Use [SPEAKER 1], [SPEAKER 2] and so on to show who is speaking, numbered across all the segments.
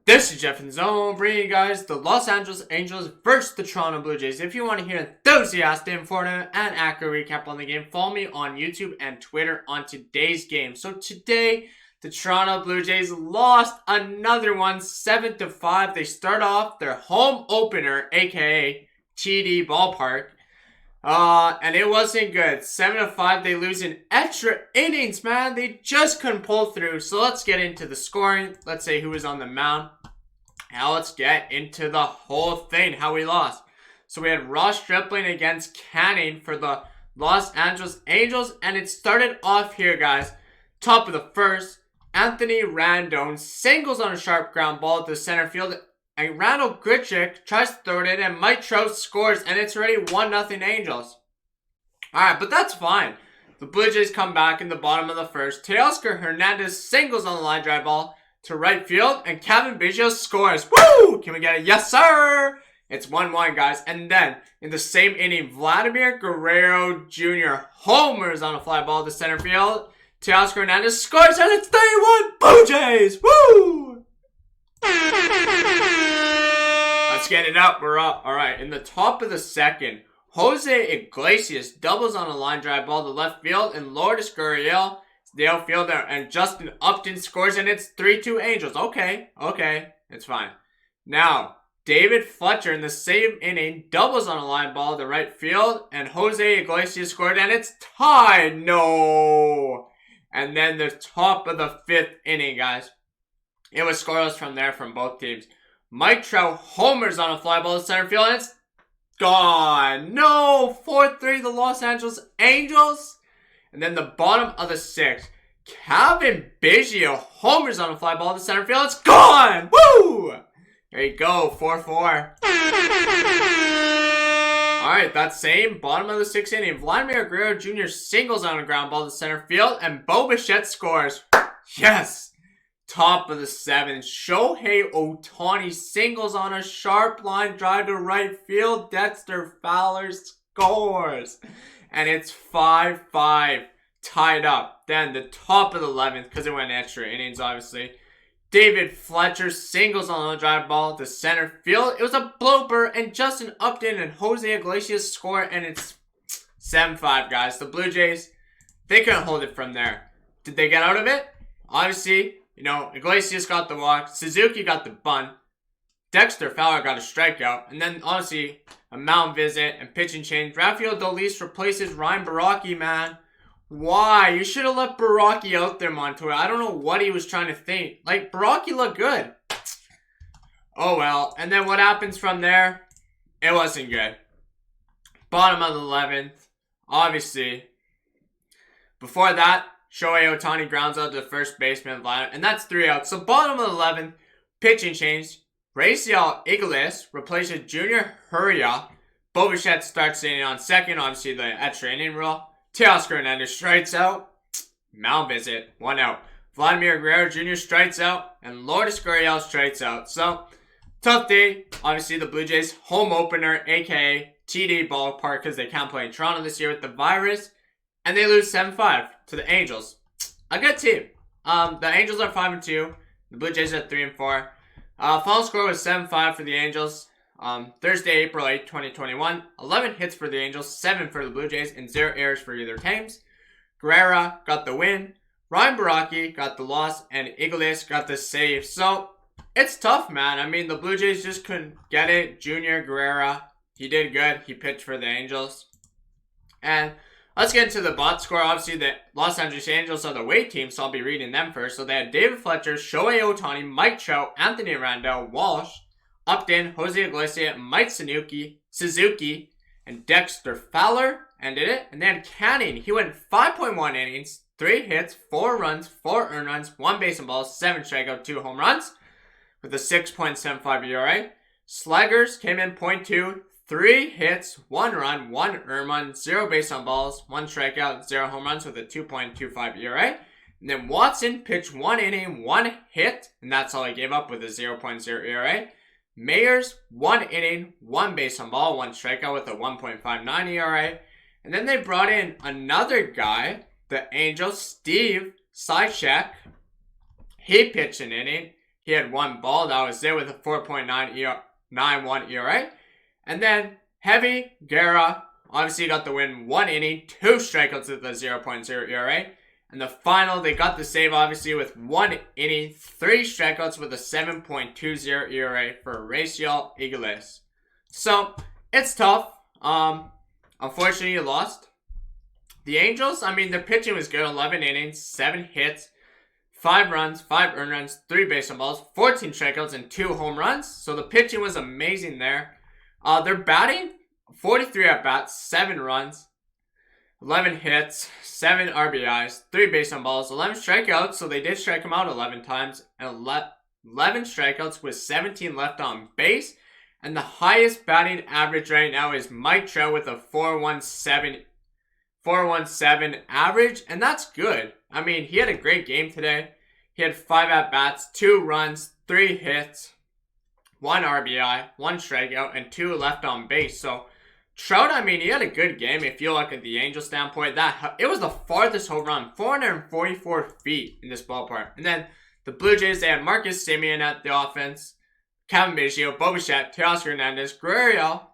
[SPEAKER 1] This is Jeff and Zone, bringing you guys the Los Angeles Angels versus the Toronto Blue Jays. If you want to hear an enthusiastic, informative, and accurate recap on the game, follow me on YouTube and Twitter on today's game. So today, the Toronto Blue Jays lost another one, 7-5. They start off their home opener, aka TD Ballpark. And it wasn't good. 7-5, they lose in extra innings, man. They just couldn't pull through. So let's get into the scoring. Let's say who was on the mound. Now let's get into the whole thing, how we lost. So we had Ross Stripling against Canning for the Los Angeles Angels. And it started off here, guys. Top of the first, Anthony Randone singles on a sharp ground ball to center field. And Randall Grichuk tries to throw it in, and Mike Trout scores, and it's already 1-0 Angels. Alright, but that's fine. The Blue Jays come back in the bottom of the first. Teoscar Hernandez singles on the line drive ball to right field, and Kevin Biggio scores. Woo! Can we get it? Yes, sir! It's 1-1, guys. And then, in the same inning, Vladimir Guerrero Jr. homers on a fly ball to center field. Teoscar Hernandez scores, and it's 3-1 Blue Jays! Woo! Let's get it up. We're up. Alright, in the top of the second, Jose Iglesias doubles on a line drive ball to left field, and Lourdes Gurriel, the outfielder, and Justin Upton scores, and it's 3-2 Angels. Okay, it's fine. Now, David Fletcher in the same inning doubles on a line ball to right field, and Jose Iglesias scored, and it's tied. No! And then the top of the fifth inning, guys. It was scoreless from there from both teams. Mike Trout homers on a fly ball to center field, and it's gone. No! 4-3 the Los Angeles Angels. And then the bottom of the sixth, Kevin Biggio homers on a fly ball to center field. It's gone! Woo! There you go, 4-4. Alright, that same bottom of the sixth inning, Vladimir Guerrero Jr. singles on a ground ball to center field, and Bo Bichette scores. Yes! Top of the seventh, Shohei Ohtani singles on a sharp line drive to right field. Dexter Fowler scores. And it's 5-5, tied up. Then the top of the 11th, because it went extra innings, obviously. David Fletcher singles on a drive ball to center field. It was a bloper, and Justin Upton and Jose Iglesias score, and it's 7-5, guys. The Blue Jays, they couldn't hold it from there. Did they get out of it? Obviously, you know, Iglesias got the walk, Suzuki got the bunt, Dexter Fowler got a strikeout, and then, honestly, a mound visit and pitching change. Rafael Dolis replaces Ryan Baraki, man. Why? You should have let Baraki out there, Montoya. I don't know what he was trying to think. Like, Baraki looked good. Oh, well. And then what happens from there? It wasn't good. Bottom of the 11th. Obviously. Before that, Shohei Ohtani grounds out to the first baseman, and that's 3 outs. So bottom of the 11th, pitching change. Raciel Iglesias replaces Junior Hurria. Bo Bichette starts sitting on second, obviously the extra inning rule. Teoscar Hernandez strikes out. Mound visit, 1 out. Vladimir Guerrero Jr. strikes out, and Lourdes Gurriel strikes out. So, tough day. Obviously, the Blue Jays home opener, aka TD Ballpark, because they can't play in Toronto this year with the virus. And they lose 7-5 to the Angels. A good team. The Angels are 5-2. The Blue Jays are 3-4. Final score was 7-5 for the Angels. Thursday, April 8, 2021. 11 hits for the Angels, 7 for the Blue Jays, and 0 errors for either teams. Guerrera got the win. Ryan Baraki got the loss, and Iglesias got the save. So, it's tough, man. I mean, the Blue Jays just couldn't get it. Junior Guerrera, he did good. He pitched for the Angels. And let's get into the box score. Obviously, the Los Angeles Angels are the away team, so I'll be reading them first. So they had David Fletcher, Shohei Ohtani, Mike Trout, Anthony Randall, Walsh, Upton, Jose Iglesias, Mike Suzuki, and Dexter Fowler ended it. And then Canning, he went 5.1 innings, 3 hits, 4 runs, 4 earned runs, 1 base on balls, 7 strikeouts, 2 home runs, with a 6.75 ERA. Slaggers came in .2, 3 hits, 1 run, 1 earned run, 0 base on balls, 1 strikeout, 0 home runs with a 2.25 ERA. And then Watson pitched 1 inning, 1 hit, and that's all he gave up with a 0.0 ERA. Mayers, 1 inning, 1 base on ball, 1 strikeout with a 1.59 ERA. And then they brought in another guy, the Angels, Steve Cishek. He pitched an inning. He had 1 ball. That was it with a 4.91 ERA. And then Heavy Guerra obviously got the win, 1 inning, 2 strikeouts with a 0.0 ERA. And the final, they got the save obviously with 1 inning, 3 strikeouts with a 7.20 ERA for Raciel Iglesias. So it's tough. Unfortunately, you lost. The Angels, I mean, their pitching was good. 11 innings, 7 hits, 5 runs, 5 earned runs, 3 base on balls, 14 strikeouts, and 2 home runs. So the pitching was amazing there. Their batting, 43 at bats, 7 runs, 11 hits, 7 RBIs, 3 base on balls, 11 strikeouts. So they did strike him out 11 times, and 11 strikeouts with 17 left on base. And the highest batting average right now is Mike Trout with a 417 average, and that's good. I mean, he had a great game today. He had 5 at-bats, 2 runs, 3 hits, 1 RBI, 1 strikeout, and 2 left on base. So Trout, I mean, he had a good game. If you look at the Angels standpoint, it was the farthest home run, 444 feet in this ballpark. And then the Blue Jays, they had Marcus Semien at the offense, Kevin Biggio, Bo Bichette, Teoscar Hernandez, Guerrero,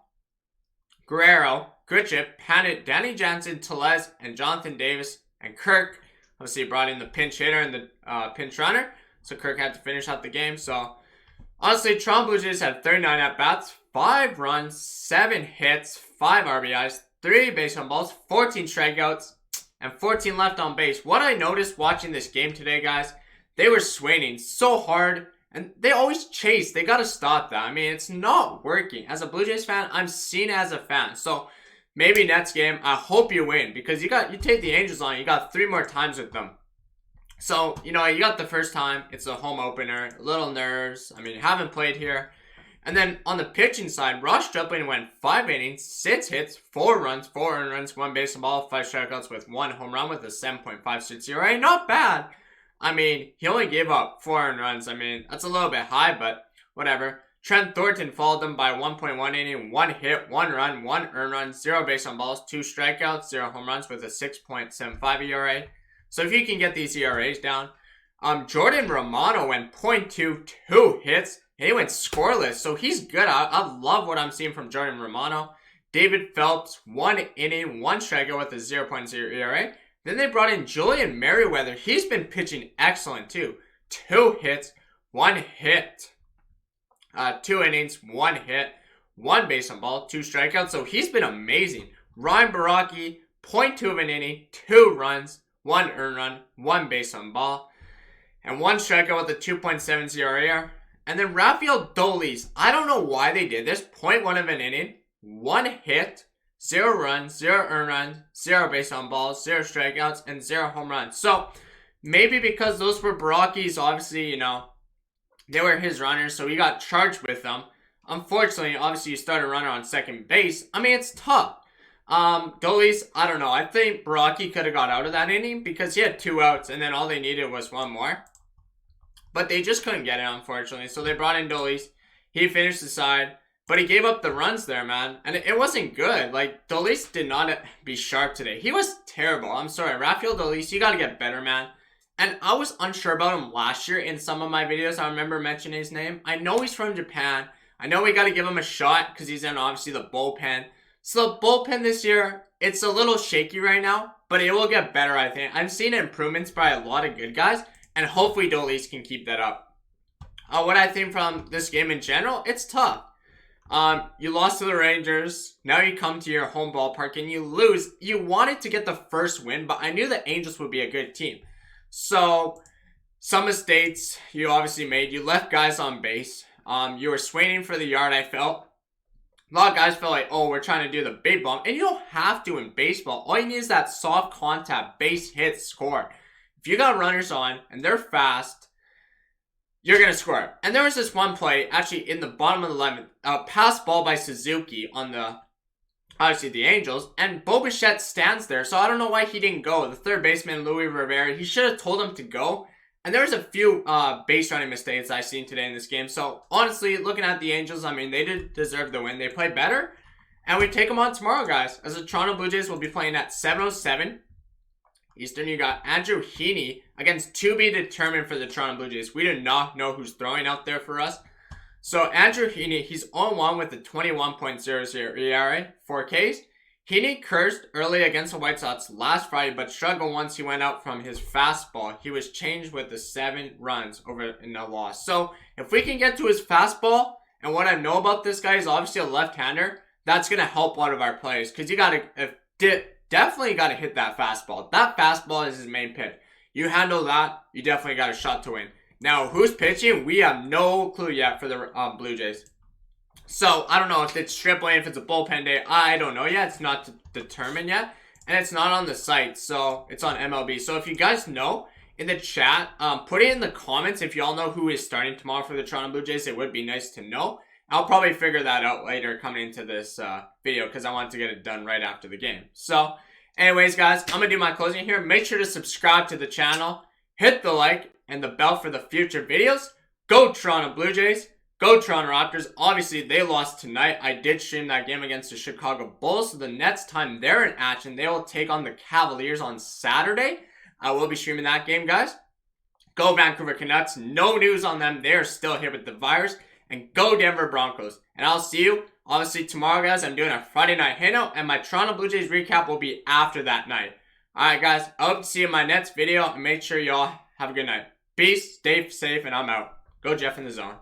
[SPEAKER 1] Grichuk, Pannett, Danny Jansen, Tellez, and Jonathan Davis, and Kirk. Obviously brought in the pinch hitter and the pinch runner, so Kirk had to finish out the game. So honestly, Toronto Blue Jays had 39 at-bats, 5 runs, 7 hits, 5 RBIs, 3 base on balls, 14 strikeouts, and 14 left on base. What I noticed watching this game today, guys, they were swinging so hard, and they always chase. They got to stop that. I mean, it's not working. As a Blue Jays fan, I'm seen as a fan. So maybe next game, I hope you win, because you take the Angels on, you got 3 more times with them. So, you got the first time, it's a home opener, a little nerves. I mean, haven't played here. And then on the pitching side, Ross Stripling went 5 innings, 6 hits, 4 runs, 4 earned runs, 1 base on ball, 5 strikeouts with 1 home run with a 7.56 ERA. Not bad. I mean, he only gave up 4 earned runs. I mean, that's a little bit high, but whatever. Trent Thornton followed them by 1.1 inning, 1 hit, 1 run, 1 earned run, 0 base on balls, 2 strikeouts, 0 home runs with a 6.75 ERA. So if you can get these ERAs down. Jordan Romano went .22 hits, and he went scoreless. So he's good. I love what I'm seeing from Jordan Romano. David Phelps, 1 inning, 1 strikeout with a 0.0 ERA. Then they brought in Julian Merriweather. He's been pitching excellent too. 2 hits, 1 hit. 2 innings, 1 hit, 1 base on ball, 2 strikeouts. So he's been amazing. Ryan Baraki, .2 of an inning, 2 runs, 1 earned run, 1 base on ball, and 1 strikeout with a 2.70 ERA. And then Rafael Dolis, I don't know why they did this. .1 of an inning, 1 hit, 0 runs, 0 earned runs, 0 base on balls, 0 strikeouts, and 0 home runs. So maybe because those were Baraki's, obviously, they were his runners, so he got charged with them. Unfortunately, obviously, you start a runner on second base. I mean, it's tough. Dolis, I don't know. I think Baraki could have got out of that inning because he had 2 outs, and then all they needed was 1 more. But they just couldn't get it, unfortunately. So they brought in Dolis. He finished the side, but he gave up the runs there, man. And it wasn't good. Like, Dolis did not be sharp today. He was terrible. I'm sorry. Rafael Dolis, you got to get better, man. And I was unsure about him last year in some of my videos. I remember mentioning his name. I know he's from Japan. I know we got to give him a shot because he's in, obviously, the bullpen. So the bullpen this year, it's a little shaky right now, but it will get better, I think. I'm seeing improvements by a lot of good guys, and hopefully Dolis can keep that up. What I think from this game in general, it's tough. You lost to the Rangers. Now you come to your home ballpark and you lose. You wanted to get the first win, but I knew the Angels would be a good team. So, some mistakes you obviously made. You left guys on base. You were swinging for the yard, I felt. A lot of guys felt like, oh, we're trying to do the big bomb. And you don't have to in baseball. All you need is that soft contact, base hit, score. If you got runners on and they're fast, you're going to score. And there was this one play, actually in the bottom of the 11th, a pass ball by Suzuki on obviously the Angels, and Bo Bichette stands there, so I don't know why he didn't go. The third baseman, Louis Rivera, he should have told him to go. And there was a few base running mistakes I've seen today in this game. So, honestly, looking at the Angels, I mean, they did deserve the win. They played better, and we take them on tomorrow, guys. As the Toronto Blue Jays will be playing at 7:07 Eastern, you got Andrew Heaney against to be determined for the Toronto Blue Jays. We do not know who's throwing out there for us. So Andrew Heaney, he's 0-1 with a 21.00 ERA, 4 Ks. Heaney cursed early against the White Sox last Friday, but struggled once he went out from his fastball. He was changed with the 7 runs over in the loss. So if we can get to his fastball, and what I know about this guy is obviously a left-hander, that's going to help one of our players because you got to definitely got to hit that fastball. That fastball is his main pitch. You handle that, you definitely got a shot to win. Now, who's pitching? We have no clue yet for the Blue Jays. So, I don't know if it's AAA, if it's a bullpen day. I don't know yet. It's not determined yet. And it's not on the site, so it's on MLB. So, if you guys know in the chat, put it in the comments if y'all know who is starting tomorrow for the Toronto Blue Jays. It would be nice to know. I'll probably figure that out later coming into this video because I want to get it done right after the game. So, anyways, guys, I'm going to do my closing here. Make sure to subscribe to the channel. Hit the like and the bell for the future videos. Go Toronto Blue Jays. Go Toronto Raptors. Obviously, they lost tonight. I did stream that game against the Chicago Bulls. So the next time they're in action, they will take on the Cavaliers on Saturday. I will be streaming that game, guys. Go Vancouver Canucks. No news on them. They're still here with the virus. And go Denver Broncos. And I'll see you, obviously, tomorrow, guys. I'm doing a Friday night hangout. And my Toronto Blue Jays recap will be after that night. Alright, guys. I hope to see you in my next video. And make sure y'all have a good night. Peace. Stay safe. And I'm out. Go Jeff in the zone.